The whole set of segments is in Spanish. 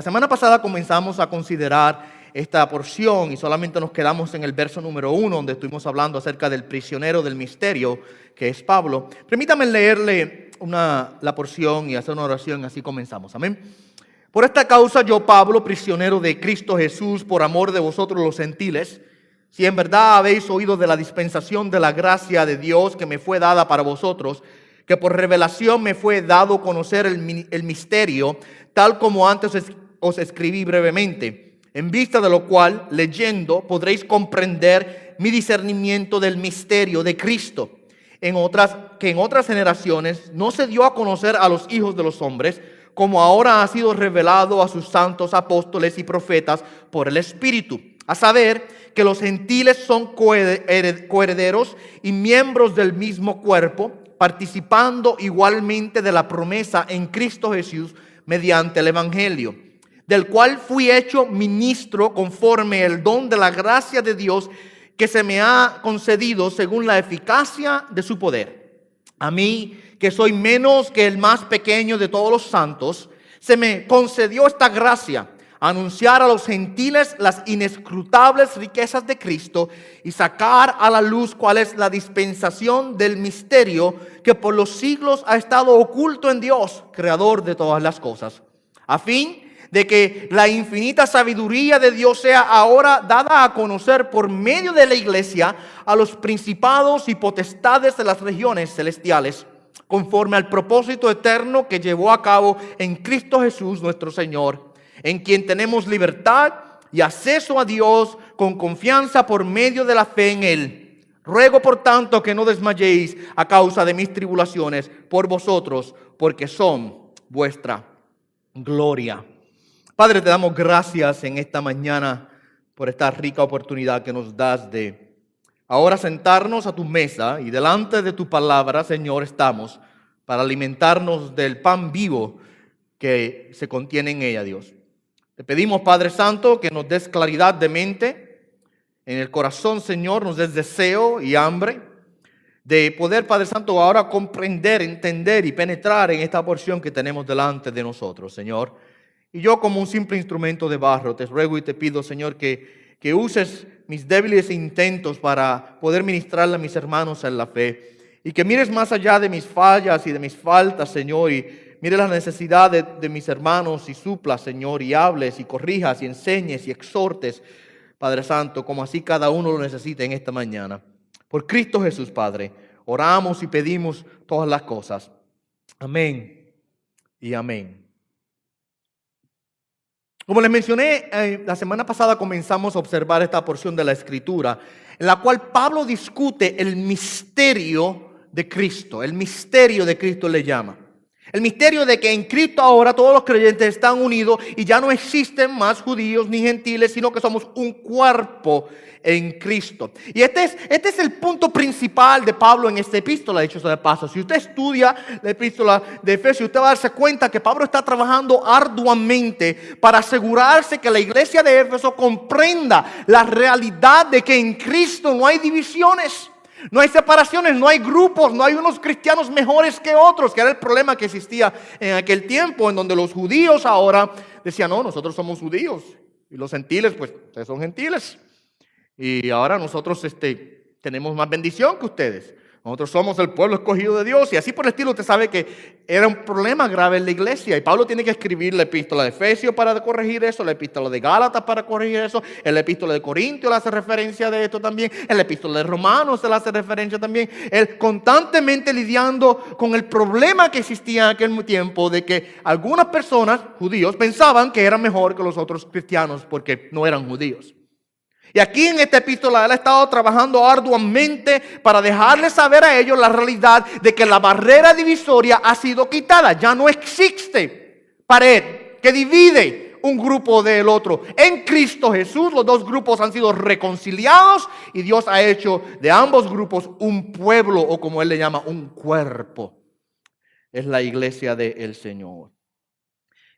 La semana pasada comenzamos a considerar esta porción y solamente nos quedamos en el verso número 1, donde estuvimos hablando acerca del prisionero del misterio, que es Pablo. Permítame leerle la porción y hacer una oración, así comenzamos. Amén. Por esta causa yo, Pablo, prisionero de Cristo Jesús, por amor de vosotros los gentiles, si en verdad habéis oído de la dispensación de la gracia de Dios que me fue dada para vosotros, que por revelación me fue dado conocer el misterio, tal como antes os escribí brevemente, en vista de lo cual, leyendo, podréis comprender mi discernimiento del misterio de Cristo, que en otras generaciones no se dio a conocer a los hijos de los hombres, como ahora ha sido revelado a sus santos apóstoles y profetas por el Espíritu, a saber, que los gentiles son coherederos y miembros del mismo cuerpo, participando igualmente de la promesa en Cristo Jesús mediante el Evangelio, del cual fui hecho ministro conforme el don de la gracia de Dios que se me ha concedido según la eficacia de su poder. A mí, que soy menos que el más pequeño de todos los santos, se me concedió esta gracia, anunciar a los gentiles las inescrutables riquezas de Cristo y sacar a la luz cuál es la dispensación del misterio que por los siglos ha estado oculto en Dios, creador de todas las cosas, a fin de que la infinita sabiduría de Dios sea ahora dada a conocer por medio de la iglesia a los principados y potestades de las regiones celestiales, conforme al propósito eterno que llevó a cabo en Cristo Jesús nuestro Señor, en quien tenemos libertad y acceso a Dios con confianza por medio de la fe en Él. Ruego por tanto que no desmayéis a causa de mis tribulaciones por vosotros, porque son vuestra gloria. Padre, te damos gracias en esta mañana por esta rica oportunidad que nos das de ahora sentarnos a tu mesa y delante de tu palabra, Señor, estamos para alimentarnos del pan vivo que se contiene en ella, Dios. Te pedimos, Padre Santo, que nos des claridad de mente en el corazón, Señor, nos des deseo y hambre de poder, Padre Santo, ahora comprender, entender y penetrar en esta porción que tenemos delante de nosotros, Señor. Y yo, como un simple instrumento de barro, te ruego y te pido, Señor, que uses mis débiles intentos para poder ministrarle a mis hermanos en la fe. Y que mires más allá de mis fallas y de mis faltas, Señor, y mire la necesidad de mis hermanos y suplas, Señor, y hables y corrijas y enseñes y exhortes, Padre Santo, como así cada uno lo necesita en esta mañana. Por Cristo Jesús, Padre, oramos y pedimos todas las cosas. Amén y amén. Como les mencioné, la semana pasada comenzamos a observar esta porción de la Escritura, en la cual Pablo discute el misterio de Cristo. El misterio de Cristo le llama. El misterio de que en Cristo ahora todos los creyentes están unidos y ya no existen más judíos ni gentiles, sino que somos un cuerpo en Cristo. Y este es el punto principal de Pablo en esta epístola, de hecho sea de paso. Si usted estudia la epístola de Efesios, usted va a darse cuenta que Pablo está trabajando arduamente para asegurarse que la iglesia de Éfeso comprenda la realidad de que en Cristo no hay divisiones. No hay separaciones, no hay grupos, no hay unos cristianos mejores que otros, que era el problema que existía en aquel tiempo, en donde los judíos ahora decían, no, nosotros somos judíos, y los gentiles, pues, ustedes son gentiles, y ahora nosotros tenemos más bendición que ustedes. Nosotros somos el pueblo escogido de Dios. Y así por el estilo, usted sabe que era un problema grave en la iglesia. Y Pablo tiene que escribir la epístola de Efesios para corregir eso, la epístola de Gálatas para corregir eso, la epístola de Corintios le hace referencia de esto también, la epístola de Romanos se le hace referencia también. Él constantemente lidiando con el problema que existía en aquel tiempo de que algunas personas, judíos, pensaban que eran mejor que los otros cristianos porque no eran judíos. Y aquí en esta epístola él ha estado trabajando arduamente para dejarles saber a ellos la realidad de que la barrera divisoria ha sido quitada. Ya no existe pared que divide un grupo del otro. En Cristo Jesús los dos grupos han sido reconciliados y Dios ha hecho de ambos grupos un pueblo, o como él le llama, un cuerpo. Es la iglesia del Señor.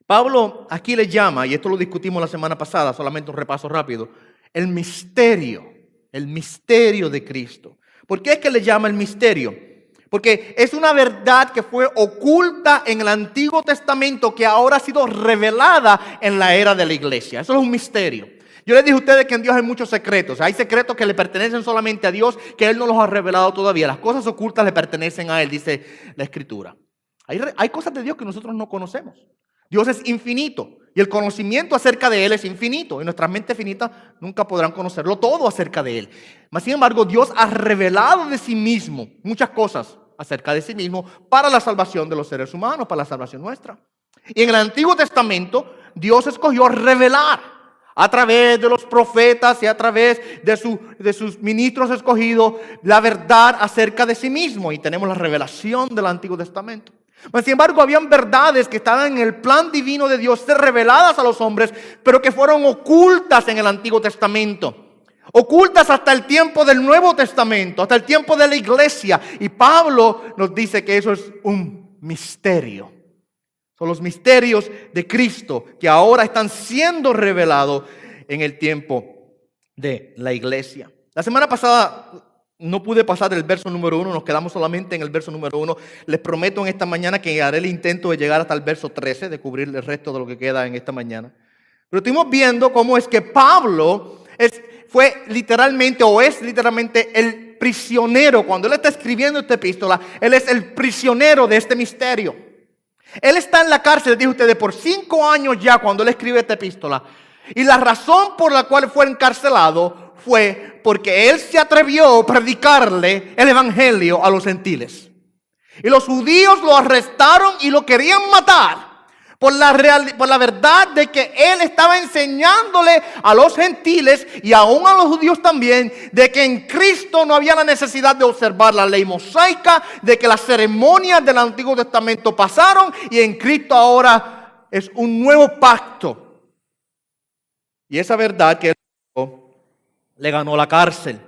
Pablo aquí le llama, y esto lo discutimos la semana pasada, solamente un repaso rápido, el misterio de Cristo. ¿Por qué es que le llama el misterio? Porque es una verdad que fue oculta en el Antiguo Testamento que ahora ha sido revelada en la era de la iglesia. Eso es un misterio. Yo les dije a ustedes que en Dios hay muchos secretos. Hay secretos que le pertenecen solamente a Dios, que Él no los ha revelado todavía. Las cosas ocultas le pertenecen a Él, dice la Escritura. Hay cosas de Dios que nosotros no conocemos. Dios es infinito y el conocimiento acerca de Él es infinito. Y nuestras mentes finitas nunca podrán conocerlo todo acerca de Él. Mas, sin embargo, Dios ha revelado de sí mismo muchas cosas acerca de sí mismo para la salvación de los seres humanos, para la salvación nuestra. Y en el Antiguo Testamento, Dios escogió revelar a través de los profetas y a través de sus ministros escogidos la verdad acerca de sí mismo. Y tenemos la revelación del Antiguo Testamento. Pero, sin embargo, habían verdades que estaban en el plan divino de Dios, ser reveladas a los hombres, pero que fueron ocultas en el Antiguo Testamento. Ocultas hasta el tiempo del Nuevo Testamento, hasta el tiempo de la iglesia. Y Pablo nos dice que eso es un misterio. Son los misterios de Cristo que ahora están siendo revelados en el tiempo de la iglesia. La semana pasada no pude pasar el verso número 1, nos quedamos solamente en el verso número 1. Les prometo en esta mañana que haré el intento de llegar hasta el verso 13, de cubrir el resto de lo que queda en esta mañana. Pero estuvimos viendo cómo es que Pablo fue literalmente o es literalmente el prisionero. Cuando él está escribiendo esta epístola, él es el prisionero de este misterio. Él está en la cárcel, dije ustedes, por 5 años ya cuando él escribe esta epístola. Y la razón por la cual fue encarcelado fue porque él se atrevió a predicarle el evangelio a los gentiles. Y los judíos lo arrestaron y lo querían matar por la verdad de que él estaba enseñándole a los gentiles y aún a los judíos también de que en Cristo no había la necesidad de observar la ley mosaica, de que las ceremonias del Antiguo Testamento pasaron y en Cristo ahora es un nuevo pacto. Y esa verdad que él le ganó la cárcel.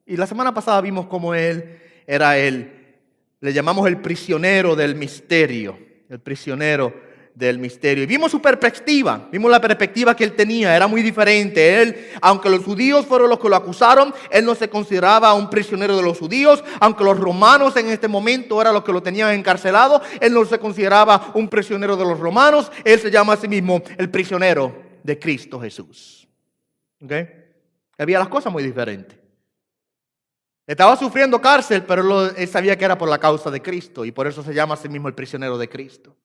Y la semana pasada vimos cómo él era le llamamos el prisionero del misterio, el prisionero del misterio. Y vimos su perspectiva, vimos la perspectiva que él tenía, era muy diferente. Él, aunque los judíos fueron los que lo acusaron, él no se consideraba un prisionero de los judíos. Aunque los romanos en este momento eran los que lo tenían encarcelado, él no se consideraba un prisionero de los romanos. Él se llama a sí mismo el prisionero de Cristo Jesús. ¿Okay? Había las cosas muy diferentes. Estaba sufriendo cárcel, pero él sabía que era por la causa de Cristo y por eso se llama a sí mismo el prisionero de Cristo.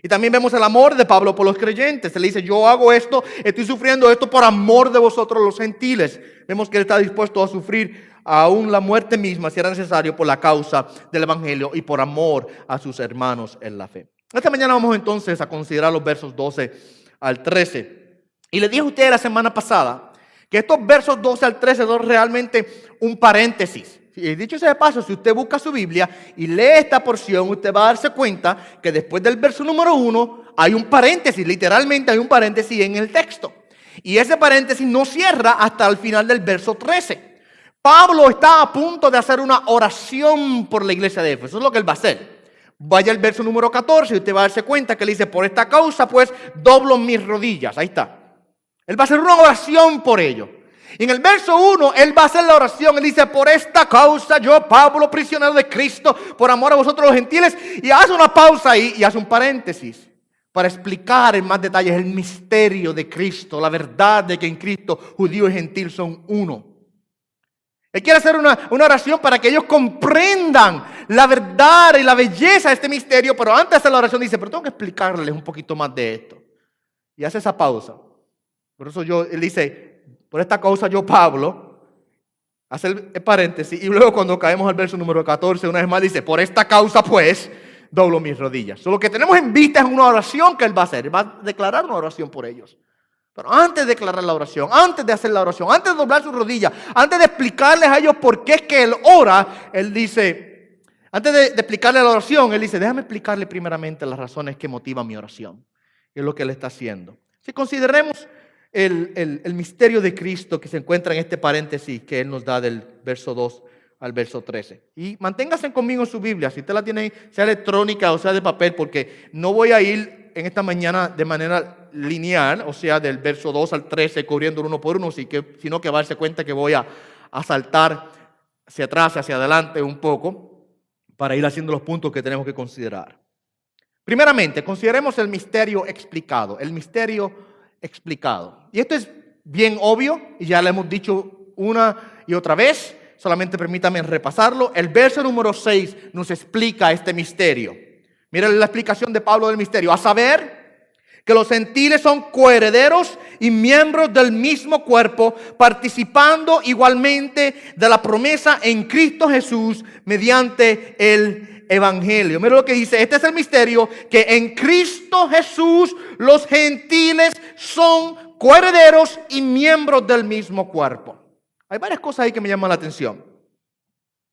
Y también vemos el amor de Pablo por los creyentes. Él dice, yo hago esto, estoy sufriendo esto por amor de vosotros los gentiles. Vemos que él está dispuesto a sufrir aún la muerte misma, si era necesario, por la causa del evangelio y por amor a sus hermanos en la fe. Esta mañana vamos entonces a considerar los versos 12 al 13. Y le dije a ustedes la semana pasada que estos versos 12 al 13 son realmente un paréntesis. Y dicho sea de paso, si usted busca su Biblia y lee esta porción, usted va a darse cuenta que después del verso número 1 hay un paréntesis, literalmente hay un paréntesis en el texto. Y ese paréntesis no cierra hasta el final del verso 13. Pablo está a punto de hacer una oración por la iglesia de Éfeso. Eso es lo que él va a hacer. Vaya al verso número 14 y usted va a darse cuenta que él dice, por esta causa pues doblo mis rodillas. Ahí está. Él va a hacer una oración por ello. Y en el verso 1, él va a hacer la oración. Él dice, por esta causa yo, Pablo, prisionero de Cristo, por amor a vosotros los gentiles. Y hace una pausa ahí y hace un paréntesis para explicar en más detalles el misterio de Cristo, la verdad de que en Cristo judío y gentil son uno. Él quiere hacer una oración para que ellos comprendan la verdad y la belleza de este misterio. Pero antes de hacer la oración dice, pero tengo que explicarles un poquito más de esto. Y hace esa pausa. Por eso él dice, por esta causa yo, Pablo, hace el paréntesis y luego cuando caemos al verso número 14, una vez más dice, por esta causa pues, doblo mis rodillas. So, lo que tenemos en vista es una oración que él va a hacer. Él va a declarar una oración por ellos. Pero antes de declarar la oración, antes de hacer la oración, antes de doblar sus rodillas, antes de explicarles a ellos por qué es que él ora, él dice, antes de explicarle la oración, él dice, déjame explicarle primeramente las razones que motivan mi oración. Y es lo que él está haciendo. Si consideremos el misterio de Cristo que se encuentra en este paréntesis que él nos da del verso 2 al verso 13. Y manténgase conmigo en su Biblia, si usted la tiene, sea electrónica o sea de papel, porque no voy a ir en esta mañana de manera lineal, o sea, del verso 2 al 13, cubriendo uno por uno, sino que va a darse cuenta que voy a saltar hacia atrás, hacia adelante un poco, para ir haciendo los puntos que tenemos que considerar. Primeramente, consideremos el misterio explicado. El misterio explicado. Y esto es bien obvio, y ya lo hemos dicho una y otra vez. Solamente permítame repasarlo. El verso número 6 nos explica este misterio. Miren la explicación de Pablo del misterio. A saber, que los gentiles son coherederos y miembros del mismo cuerpo, participando igualmente de la promesa en Cristo Jesús mediante el Evangelio. Mira lo que dice, este es el misterio, que en Cristo Jesús los gentiles son coherederos y miembros del mismo cuerpo. Hay varias cosas ahí que me llaman la atención.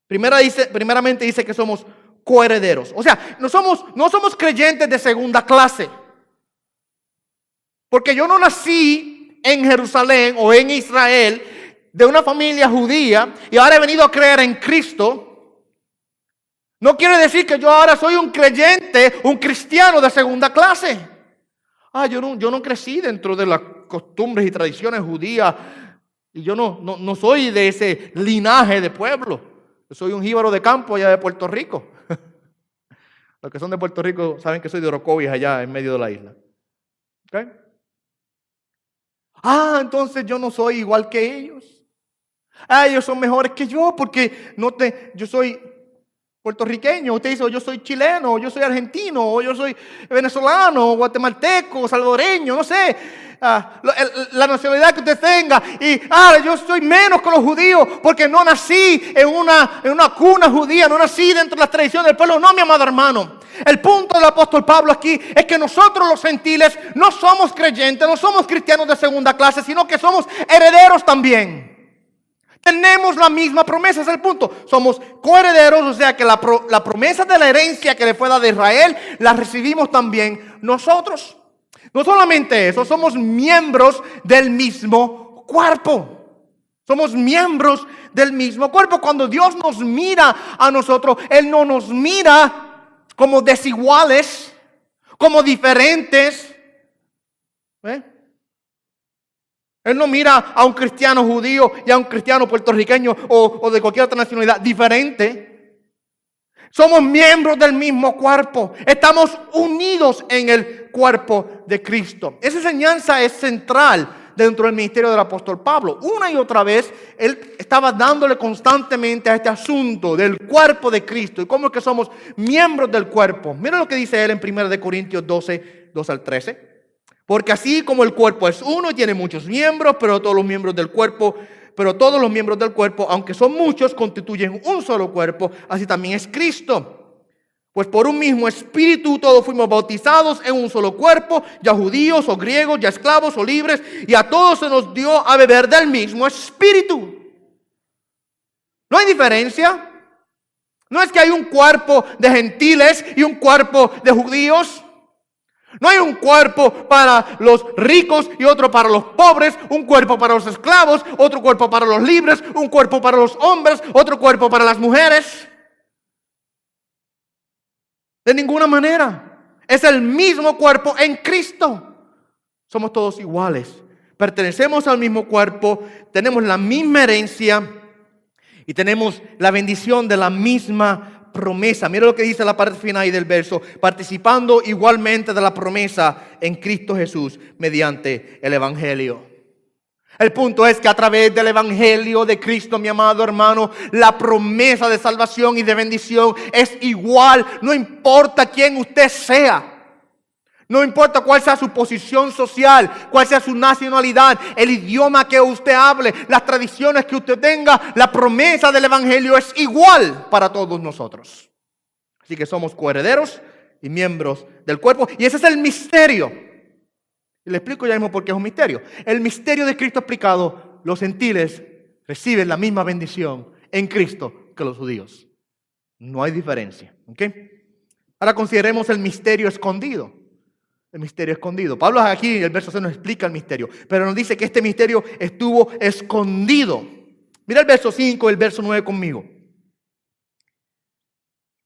Primeramente dice que somos coherederos. O sea, no somos creyentes de segunda clase. Porque yo no nací en Jerusalén o en Israel de una familia judía y ahora he venido a creer en Cristo. No quiere decir que yo ahora soy un creyente, un cristiano de segunda clase. Yo no crecí dentro de las costumbres y tradiciones judías y yo no soy de ese linaje de pueblo. Yo soy un jíbaro de campo allá de Puerto Rico. Los que son de Puerto Rico saben que soy de Orocovis allá en medio de la isla. ¿Okay? Entonces yo no soy igual que ellos. Ellos son mejores que yo porque yo soy puertorriqueño. Usted dice, yo soy chileno, yo soy argentino, yo soy venezolano, guatemalteco, salvadoreño, no sé. La nacionalidad que usted tenga. Y yo soy menos que los judíos porque no nací en una cuna judía, no nací dentro de las tradiciones del pueblo. No, mi amado hermano. El punto del apóstol Pablo aquí es que nosotros los gentiles no somos creyentes, no somos cristianos de segunda clase, sino que somos herederos también. Tenemos la misma promesa, es el punto. Somos coherederos, o sea que la promesa de la herencia que le fue dada a Israel, la recibimos también nosotros. No solamente eso, somos miembros del mismo cuerpo. Somos miembros del mismo cuerpo. Cuando Dios nos mira a nosotros, Él no nos mira como desiguales, como diferentes. Él no mira a un cristiano judío y a un cristiano puertorriqueño o de cualquier otra nacionalidad diferente. Somos miembros del mismo cuerpo. Estamos unidos en el cuerpo de Cristo. Esa enseñanza es central dentro del ministerio del apóstol Pablo. Una y otra vez, él estaba dándole constantemente a este asunto del cuerpo de Cristo y cómo es que somos miembros del cuerpo. Mira lo que dice él en 1 Corintios 12, 2 al 13. Porque así como el cuerpo es uno y tiene muchos miembros, pero todos los miembros del cuerpo, aunque son muchos, constituyen un solo cuerpo, así también es Cristo. Pues por un mismo espíritu todos fuimos bautizados en un solo cuerpo, ya judíos o griegos, ya esclavos o libres, y a todos se nos dio a beber del mismo espíritu. No hay diferencia. No es que hay un cuerpo de gentiles y un cuerpo de judíos. No hay un cuerpo para los ricos y otro para los pobres, un cuerpo para los esclavos, otro cuerpo para los libres, un cuerpo para los hombres, otro cuerpo para las mujeres. De ninguna manera. Es el mismo cuerpo en Cristo. Somos todos iguales. Pertenecemos al mismo cuerpo, tenemos la misma herencia y tenemos la bendición de la misma promesa. Mira lo que dice la parte final del verso. Participando igualmente de la promesa en Cristo Jesús mediante el Evangelio. El punto es que a través del Evangelio de Cristo, mi amado hermano, la promesa de salvación y de bendición es igual. No importa quién usted sea. No importa cuál sea su posición social, cuál sea su nacionalidad, el idioma que usted hable, las tradiciones que usted tenga, la promesa del Evangelio es igual para todos nosotros. Así que somos coherederos y miembros del cuerpo. Y ese es el misterio. Y le explico ya mismo por qué es un misterio. El misterio de Cristo explicado, los gentiles reciben la misma bendición en Cristo que los judíos. No hay diferencia. ¿Okay? Ahora consideremos el misterio escondido. El misterio escondido. Pablo aquí en el verso 6 nos explica el misterio, pero nos dice que este misterio estuvo escondido. Mira el verso 5 y el verso 9 conmigo.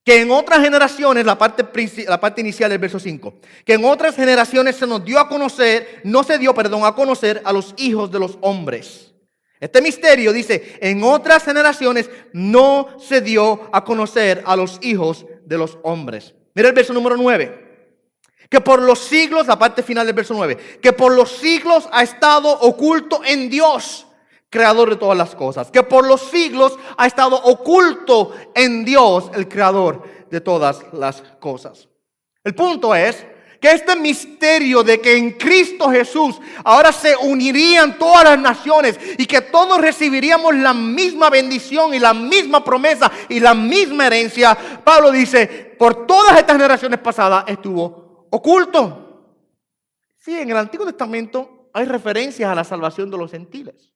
Que en otras generaciones, la parte inicial del verso 5, que en otras generaciones se nos dio a conocer, no se dio, a conocer a los hijos de los hombres. Este misterio, dice, en otras generaciones no se dio a conocer a los hijos de los hombres. Mira el verso número 9. Que por los siglos, la parte final del verso 9, que por los siglos ha estado oculto en Dios, creador de todas las cosas. Que por los siglos ha estado oculto en Dios, el creador de todas las cosas. El punto es que este misterio de que en Cristo Jesús ahora se unirían todas las naciones y que todos recibiríamos la misma bendición y la misma promesa y la misma herencia, Pablo dice, por todas estas generaciones pasadas estuvo oculto. Sí, en el Antiguo Testamento hay referencias a la salvación de los gentiles.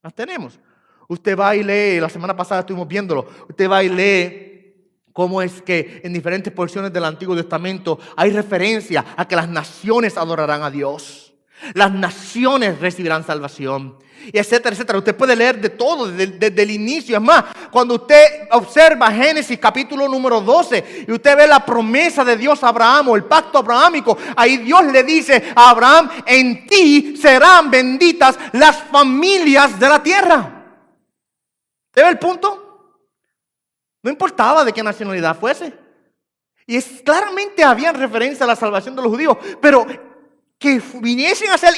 Las tenemos. Usted va y lee, la semana pasada estuvimos viéndolo, usted va y lee cómo es que en diferentes porciones del Antiguo Testamento hay referencia a que las naciones adorarán a Dios. Las naciones recibirán salvación, y etcétera, etcétera. Usted puede leer de todo desde el inicio. Es más, cuando usted observa Génesis capítulo número 12 y usted ve la promesa de Dios a Abraham o el pacto abrahámico, ahí Dios le dice a Abraham, en ti serán benditas las familias de la tierra. ¿Te ve el punto? No importaba de qué nacionalidad fuese. Y claramente había referencia a la salvación de los judíos. Pero que viniesen a ser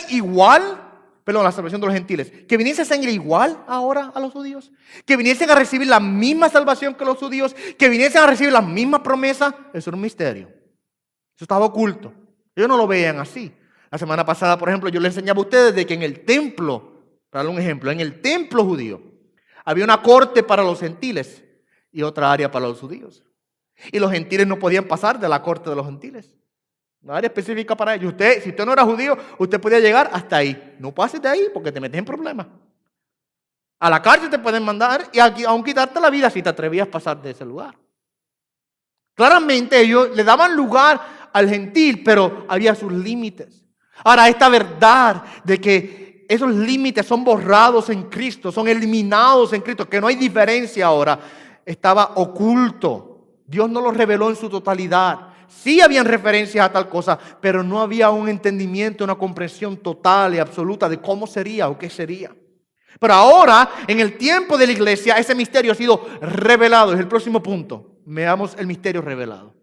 la salvación de los gentiles. Que viniesen a ser igual ahora a los judíos. Que viniesen a recibir la misma salvación que los judíos. Que viniesen a recibir las mismas promesas. Eso era un misterio. Eso estaba oculto. Ellos no lo veían así. La semana pasada, por ejemplo, yo les enseñaba a ustedes de que en el templo, para darle un ejemplo, en el templo judío había una corte para los gentiles y otra área para los judíos. Y los gentiles no podían pasar de la corte de los gentiles. Una área específica para ellos. Si usted no era judío, usted podía llegar hasta ahí. No pases de ahí porque te metes en problemas. A la cárcel te pueden mandar y aún quitarte la vida si te atrevías a pasar de ese lugar. Claramente ellos le daban lugar al gentil, pero había sus límites. Ahora, esta verdad de que esos límites son borrados en Cristo, son eliminados en Cristo, que no hay diferencia ahora, estaba oculto. Dios no lo reveló en su totalidad. Sí habían referencias a tal cosa, pero no había un entendimiento, una comprensión total y absoluta de cómo sería o qué sería. Pero ahora, en el tiempo de la iglesia, ese misterio ha sido revelado. Es el próximo punto. Veamos el misterio revelado.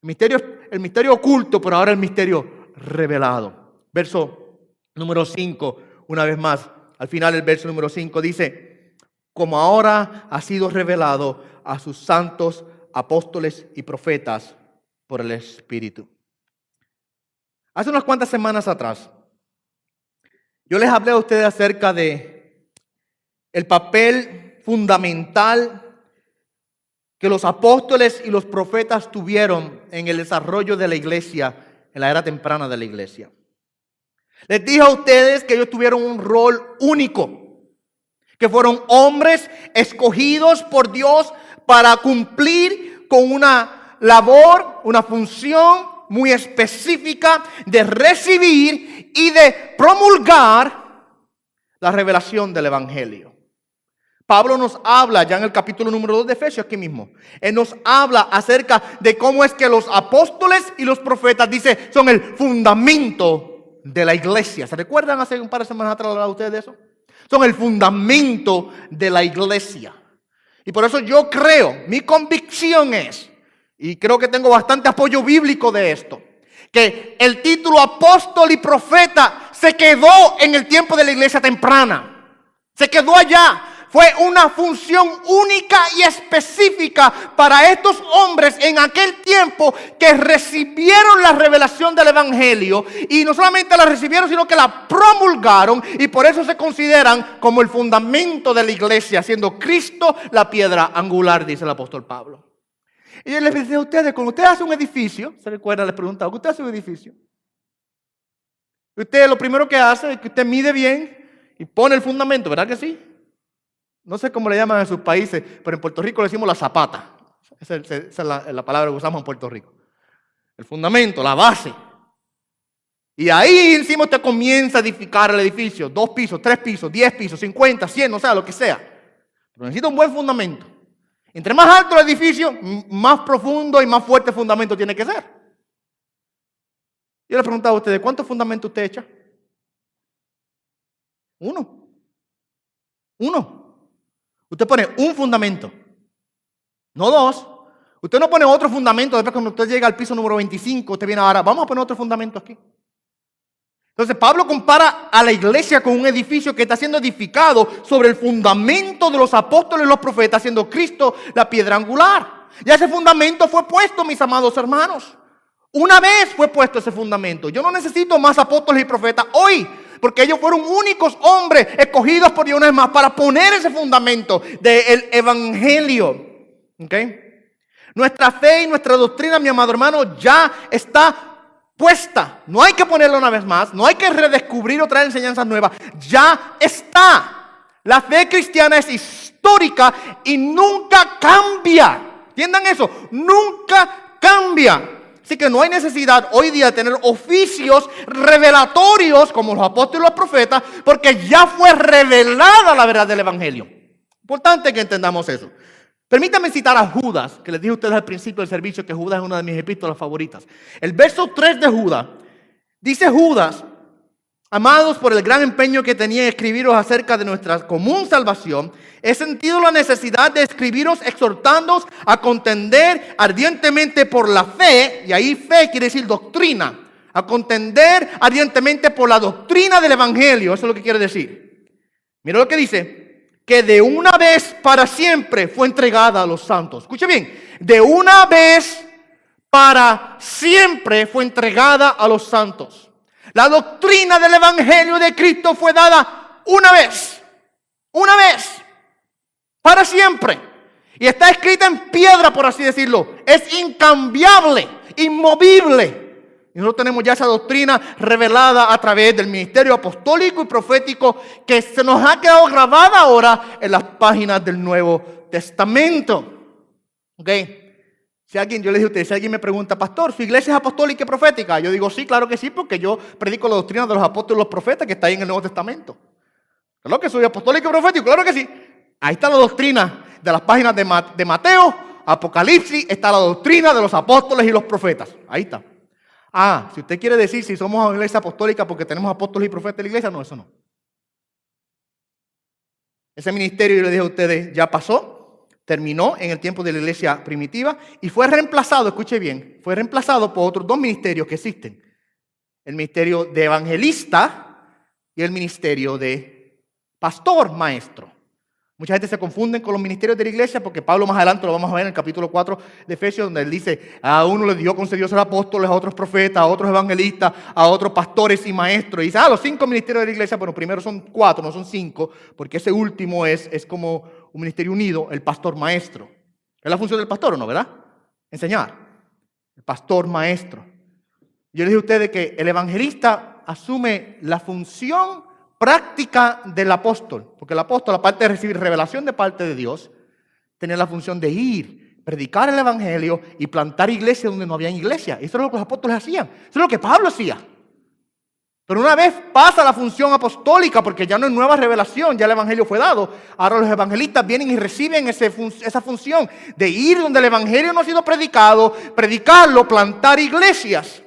El misterio oculto, pero ahora el misterio revelado. Verso número 5, una vez más, al final el verso número 5 dice: como ahora ha sido revelado a sus santos apóstoles y profetas por el Espíritu. Hace unas cuantas semanas atrás, yo les hablé a ustedes acerca de el papel fundamental que los apóstoles y los profetas tuvieron en el desarrollo de la iglesia, en la era temprana de la iglesia. Les dije a ustedes que ellos tuvieron un rol único, que fueron hombres escogidos por Dios para cumplir con una labor, una función muy específica de recibir y de promulgar la revelación del Evangelio. Pablo nos habla ya en el capítulo número 2 de Efesios, aquí mismo. Él nos habla acerca de cómo es que los apóstoles y los profetas, dice, son el fundamento de la iglesia. ¿Se recuerdan hace un par de semanas atrás hablaba ustedes de eso? Son el fundamento de la iglesia. Y por eso yo creo, mi convicción es, y creo que tengo bastante apoyo bíblico de esto, que el título apóstol y profeta se quedó en el tiempo de la iglesia temprana. Se quedó allá. Fue una función única y específica para estos hombres en aquel tiempo que recibieron la revelación del Evangelio. Y no solamente la recibieron, sino que la promulgaron. Y por eso se consideran como el fundamento de la iglesia, siendo Cristo la piedra angular, dice el apóstol Pablo. Y yo les decía a ustedes, cuando usted hace un edificio, ¿se recuerda? Les preguntaba, ¿usted hace un edificio? Usted lo primero que hace es que usted mide bien y pone el fundamento, ¿verdad que sí? No sé cómo le llaman en sus países, pero en Puerto Rico le decimos la zapata. Esa es la palabra que usamos en Puerto Rico. El fundamento, la base. Y ahí encima usted comienza a edificar el edificio. 2 pisos, 3 pisos, 10 pisos, 50, 100, no sé, lo que sea. Pero necesita un buen fundamento. Entre más alto el edificio, más profundo y más fuerte el fundamento tiene que ser. Yo le preguntaba a ustedes, ¿cuántos fundamentos usted echa? 1. Uno. Usted pone un fundamento, no dos. Usted no pone otro fundamento. Después cuando usted llega al piso número 25, usted viene ahora, vamos a poner otro fundamento aquí. Entonces Pablo compara a la iglesia con un edificio que está siendo edificado sobre el fundamento de los apóstoles y los profetas, siendo Cristo la piedra angular. Ya ese fundamento fue puesto, mis amados hermanos. Una vez fue puesto ese fundamento. Yo no necesito más apóstoles y profetas hoy, porque ellos fueron únicos hombres escogidos por Dios una vez más para poner ese fundamento del evangelio. ¿Ok? Nuestra fe y nuestra doctrina, mi amado hermano, ya está puesta. No hay que ponerla una vez más, no hay que redescubrir o traer enseñanzas nuevas. Ya está. La fe cristiana es histórica y nunca cambia. ¿Entiendan eso? Nunca cambia. Así que no hay necesidad hoy día de tener oficios revelatorios como los apóstoles y los profetas, porque ya fue revelada la verdad del evangelio. Importante que entendamos eso. Permítanme citar a Judas, que les dije a ustedes al principio del servicio que Judas es una de mis epístolas favoritas. El verso 3 de Judas, dice Judas: amados, por el gran empeño que tenía en escribiros acerca de nuestra común salvación, he sentido la necesidad de escribiros exhortándoos a contender ardientemente por la fe, y ahí fe quiere decir doctrina, a contender ardientemente por la doctrina del evangelio, eso es lo que quiere decir. Mira lo que dice: que de una vez para siempre fue entregada a los santos. Escuche bien, de una vez para siempre fue entregada a los santos. La doctrina del evangelio de Cristo fue dada una vez, para siempre. Y está escrita en piedra, por así decirlo. Es incambiable, inmovible. Y nosotros tenemos ya esa doctrina revelada a través del ministerio apostólico y profético que se nos ha quedado grabada ahora en las páginas del Nuevo Testamento. ¿Ok? Yo les dije a ustedes, si alguien me pregunta: pastor, ¿su iglesia es apostólica y profética? Yo digo, sí, claro que sí, porque yo predico la doctrina de los apóstoles y los profetas que está ahí en el Nuevo Testamento. Claro que soy apostólico y profético, claro que sí. Ahí está la doctrina de las páginas de Mateo, Apocalipsis, está la doctrina de los apóstoles y los profetas. Ahí está. Si usted quiere decir si somos una iglesia apostólica porque tenemos apóstoles y profetas en la iglesia, no, eso no. Ese ministerio, yo le dije a ustedes, ya pasó, terminó en el tiempo de la iglesia primitiva y fue reemplazado, escuche bien, fue reemplazado por otros dos ministerios que existen. El ministerio de evangelista y el ministerio de pastor maestro. Mucha gente se confunde con los ministerios de la iglesia porque Pablo más adelante lo vamos a ver en el capítulo 4 de Efesios, donde él dice: a uno le dio concedió ser apóstoles, a otros profetas, a otros evangelistas, a otros pastores y maestros. Y dice: los 5 ministerios de la iglesia, bueno, primero son 4, no son 5, porque ese último es como un ministerio unido, el pastor maestro. ¿Es la función del pastor o no, verdad? Enseñar. El pastor maestro. Yo les dije a ustedes que el evangelista asume la función práctica del apóstol, porque el apóstol, aparte de recibir revelación de parte de Dios, tenía la función de ir, predicar el evangelio y plantar iglesias donde no había iglesia. Eso es lo que los apóstoles hacían, eso es lo que Pablo hacía. Pero una vez pasa la función apostólica, porque ya no hay nueva revelación, ya el evangelio fue dado, ahora los evangelistas vienen y reciben esa función de ir donde el evangelio no ha sido predicado, predicarlo, plantar iglesias.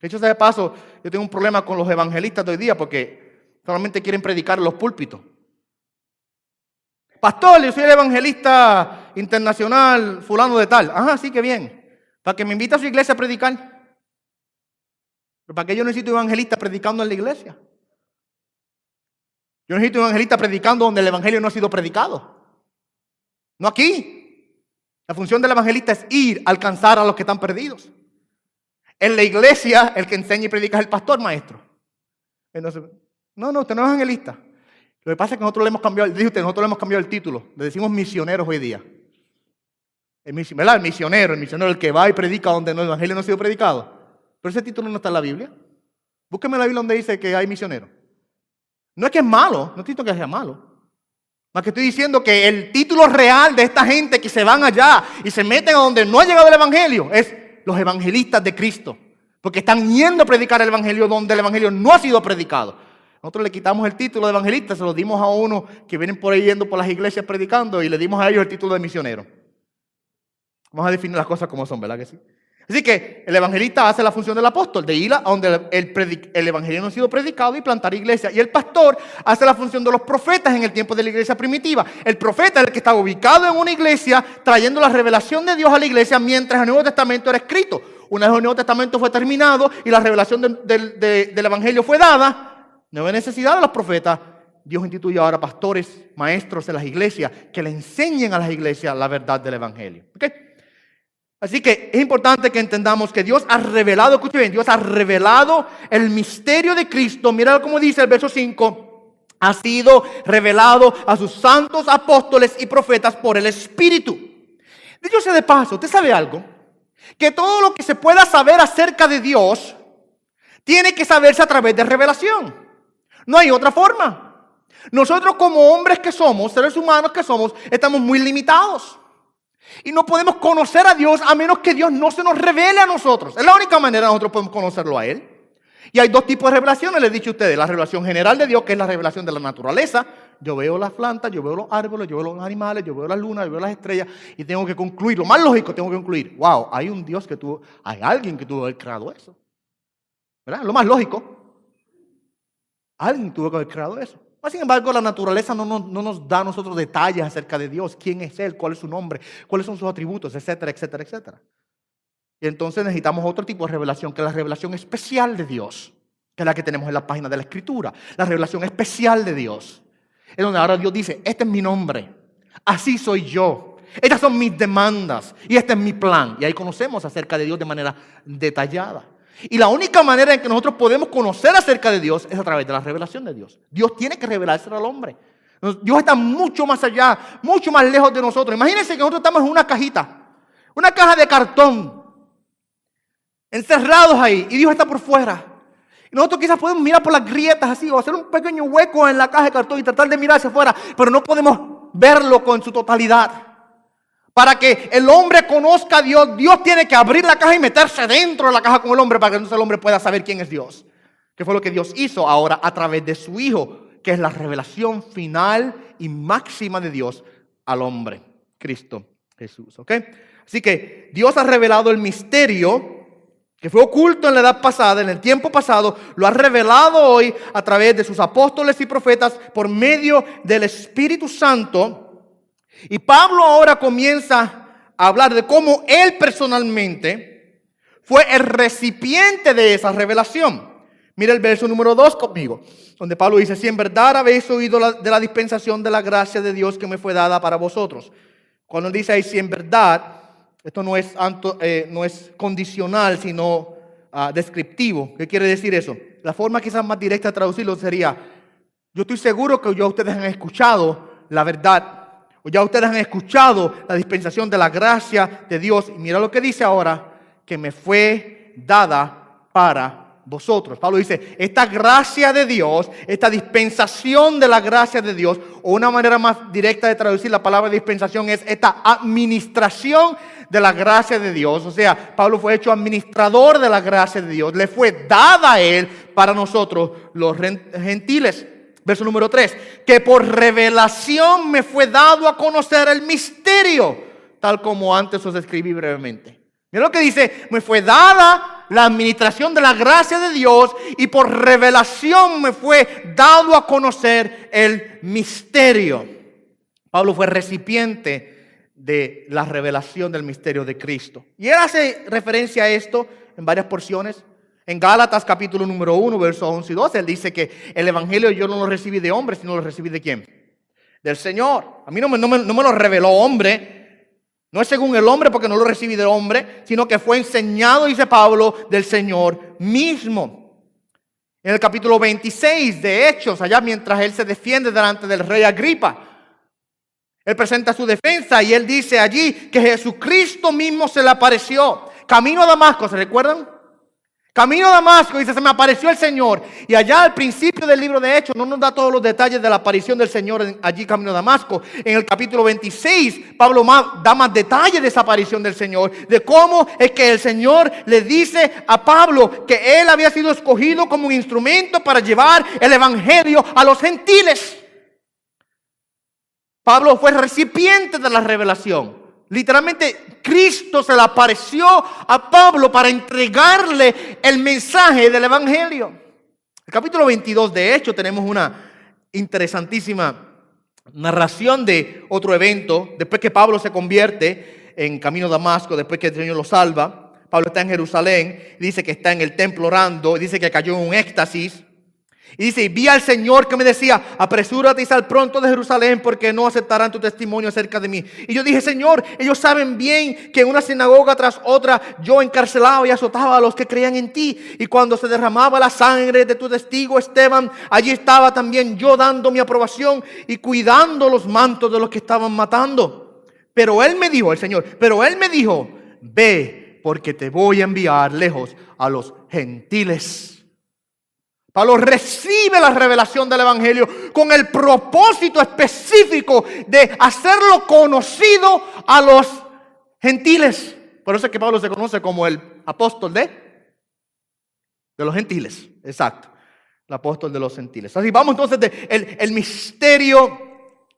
De hecho, de paso, yo tengo un problema con los evangelistas de hoy día porque solamente quieren predicar en los púlpitos. Pastor, yo soy el evangelista internacional fulano de tal. Sí, que bien. Para que me invite a su iglesia a predicar. Pero ¿para qué yo necesito evangelistas predicando en la iglesia? Yo necesito evangelistas predicando donde el evangelio no ha sido predicado. No aquí. La función del evangelista es ir a alcanzar a los que están perdidos. En la iglesia, el que enseña y predica es el pastor maestro. Entonces, no, usted no es evangelista. Lo que pasa es que nosotros le hemos cambiado el título. Le decimos misioneros hoy día. El misionero, el que va y predica donde el evangelio no ha sido predicado. Pero ese título no está en la Biblia. Búsqueme la Biblia donde dice que hay misioneros. No es que es malo, no estoy diciendo que sea malo. Más que estoy diciendo que el título real de esta gente que se van allá y se meten a donde no ha llegado el evangelio es los evangelistas de Cristo. Porque están yendo a predicar el evangelio donde el evangelio no ha sido predicado. Nosotros le quitamos el título de evangelista, se lo dimos a uno que vienen por ahí yendo por las iglesias predicando y le dimos a ellos el título de misionero. Vamos a definir las cosas como son, ¿verdad que sí? Así que el evangelista hace la función del apóstol, de ir a donde el evangelio no ha sido predicado y plantar iglesia. Y el pastor hace la función de los profetas en el tiempo de la iglesia primitiva. El profeta es el que está ubicado en una iglesia, trayendo la revelación de Dios a la iglesia mientras el Nuevo Testamento era escrito. Una vez el Nuevo Testamento fue terminado y la revelación del evangelio fue dada, no hay necesidad de los profetas. Dios instituye ahora pastores, maestros en las iglesias que le enseñen a las iglesias la verdad del evangelio. ¿Okay? Así que es importante que entendamos que Dios ha revelado, escuchen bien, Dios ha revelado el misterio de Cristo. Mira cómo dice el verso 5, ha sido revelado a sus santos apóstoles y profetas por el Espíritu. Dicho sea de paso, ¿usted sabe algo? Que todo lo que se pueda saber acerca de Dios tiene que saberse a través de revelación. No hay otra forma. Nosotros como hombres que somos, seres humanos que somos, estamos muy limitados. Y no podemos conocer a Dios a menos que Dios no se nos revele a nosotros. Es la única manera que nosotros podemos conocerlo a Él. Y hay dos tipos de revelaciones, les he dicho a ustedes. La revelación general de Dios, que es la revelación de la naturaleza. Yo veo las plantas, yo veo los árboles, yo veo los animales, yo veo la luna, yo veo las estrellas. Y tengo que concluir, lo más lógico, tengo que concluir. Wow, hay un Dios que tuvo, hay alguien que tuvo que haber creado eso. ¿Verdad? Lo más lógico. Alguien tuvo que haber creado eso. Sin embargo, la naturaleza no nos da a nosotros detalles acerca de Dios. ¿Quién es Él? ¿Cuál es su nombre? ¿Cuáles son sus atributos? Etcétera, etcétera, etcétera. Y entonces necesitamos otro tipo de revelación, que es la revelación especial de Dios, que es la que tenemos en la página de la Escritura. La revelación especial de Dios. Es donde ahora Dios dice, este es mi nombre, así soy yo, estas son mis demandas y este es mi plan. Y ahí conocemos acerca de Dios de manera detallada. Y la única manera en que nosotros podemos conocer acerca de Dios es a través de la revelación de Dios. Dios tiene que revelarse al hombre. Dios está mucho más allá, mucho más lejos de nosotros. Imagínense que nosotros estamos en una cajita, una caja de cartón, encerrados ahí, y Dios está por fuera. Y nosotros quizás podemos mirar por las grietas así, o hacer un pequeño hueco en la caja de cartón y tratar de mirar hacia afuera, pero no podemos verlo con su totalidad. Para que el hombre conozca a Dios, Dios tiene que abrir la caja y meterse dentro de la caja con el hombre para que entonces el hombre pueda saber quién es Dios. Que fue lo que Dios hizo ahora a través de su Hijo, que es la revelación final y máxima de Dios al hombre, Cristo Jesús. ¿Ok? Así que Dios ha revelado el misterio que fue oculto en la edad pasada, en el tiempo pasado, lo ha revelado hoy a través de sus apóstoles y profetas por medio del Espíritu Santo. Y Pablo ahora comienza a hablar de cómo él personalmente fue el recipiente de esa revelación. Mira el verso número 2 conmigo, donde Pablo dice, si en verdad habéis oído de la dispensación de la gracia de Dios que me fue dada para vosotros. Cuando él dice ahí, si en verdad, esto no es condicional, sino descriptivo. ¿Qué quiere decir eso? La forma quizás más directa de traducirlo sería, yo estoy seguro que ya ustedes han escuchado la verdad, o ya ustedes han escuchado la dispensación de la gracia de Dios. Y mira lo que dice ahora, que me fue dada para vosotros. Pablo dice, esta gracia de Dios, esta dispensación de la gracia de Dios, o una manera más directa de traducir la palabra dispensación es esta administración de la gracia de Dios. O sea, Pablo fue hecho administrador de la gracia de Dios. Le fue dada a él para nosotros los gentiles. Verso número 3, que por revelación me fue dado a conocer el misterio, tal como antes os escribí brevemente. Mira lo que dice, me fue dada la administración de la gracia de Dios y por revelación me fue dado a conocer el misterio. Pablo fue recipiente de la revelación del misterio de Cristo. Y él hace referencia a esto en varias porciones. En Gálatas capítulo número 1, versos 11 y 12, él dice que el evangelio yo no lo recibí de hombre, sino lo recibí de ¿quién? Del Señor. A mí no me lo reveló hombre. No es según el hombre porque no lo recibí del hombre, sino que fue enseñado, dice Pablo, del Señor mismo. En el capítulo 26 de Hechos, allá mientras él se defiende delante del rey Agripa, él presenta su defensa y él dice allí que Jesucristo mismo se le apareció. Camino a Damasco, ¿se recuerdan? Camino a Damasco, dice, se me apareció el Señor. Y allá al principio del libro de Hechos no nos da todos los detalles de la aparición del Señor allí camino a Damasco. En el capítulo 26, Pablo da más detalles de esa aparición del Señor. De cómo es que el Señor le dice a Pablo que él había sido escogido como un instrumento para llevar el evangelio a los gentiles. Pablo fue recipiente de la revelación. Literalmente Cristo se le apareció a Pablo para entregarle el mensaje del Evangelio. El capítulo 22 de Hechos tenemos una interesantísima narración de otro evento. Después que Pablo se convierte en camino a Damasco, después que el Señor lo salva, Pablo está en Jerusalén, dice que está en el templo orando, dice que cayó en un éxtasis. Y dice, y vi al Señor que me decía, apresúrate y sal pronto de Jerusalén porque no aceptarán tu testimonio acerca de mí. Y yo dije, Señor, ellos saben bien que en una sinagoga tras otra yo encarcelaba y azotaba a los que creían en ti. Y cuando se derramaba la sangre de tu testigo Esteban, allí estaba también yo dando mi aprobación y cuidando los mantos de los que estaban matando. Pero Él me dijo, el Señor, ve porque te voy a enviar lejos a los gentiles. Pablo recibe la revelación del Evangelio con el propósito específico de hacerlo conocido a los gentiles. Por eso es que Pablo se conoce como el apóstol de los gentiles. Exacto, el apóstol de los gentiles. Así vamos entonces el misterio